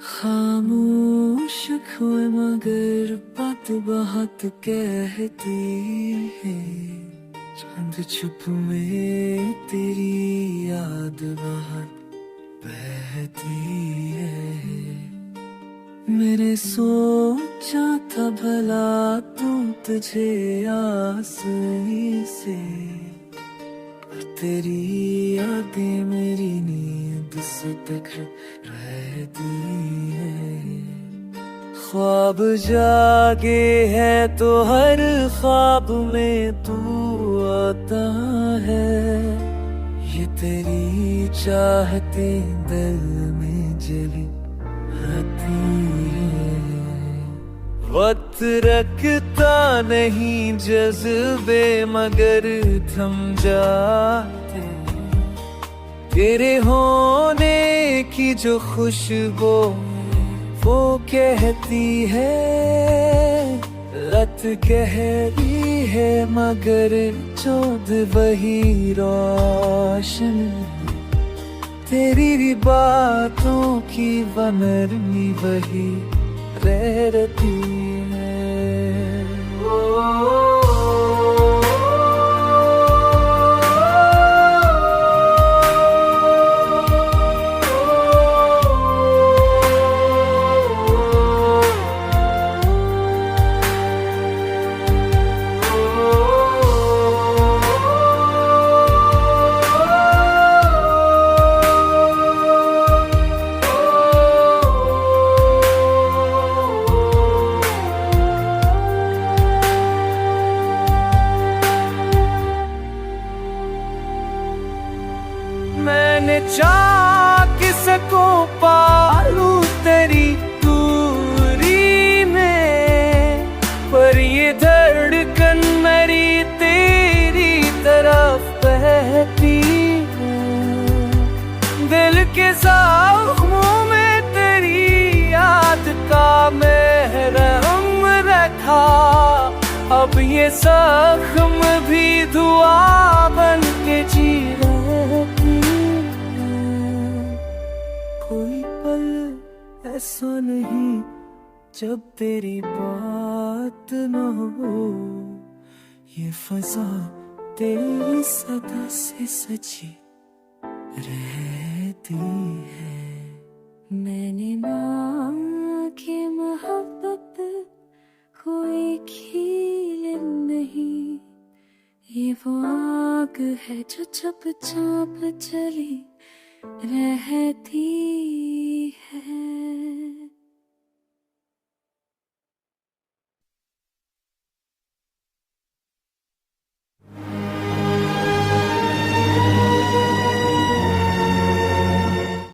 खामोश हुए मगर बात बहुत कहती है। चांद छुप में तेरी याद बहुत बहती है। मैंने सोचा था भला तू तुझे आसनी से, पर तेरी यादें मेरी नींद से टकरा रहती है। ख्वाब जागे है तो हर ख्वाब में तू आता है। ये तेरी चाहते दिल में जली आती है। वक्त रखता नहीं जज्बे मगर थम जाते। तेरे होने की जो खुशबू वो कहती है, रात कहती है मगर चौध वही रोशन। तेरी बातों की बनरमी वही रहती है। मैंने चाह कि सकूं पालू तेरी दूरी में, पर ये धड़कन मेरी तेरी तरफ बहती है। दिल के ज़ख्मों में तेरी याद का महरम रखा। अब ये जख्म भी दुआ बन के जी रहती। कोई पल ऐसा नहीं जब तेरी बात न हो। ये फजा तेरी सदा से सची रहती है। मैंने मांगी मोहब्बत कोई खील नहीं। ये वो आग है जो चुपचाप चली रहती है।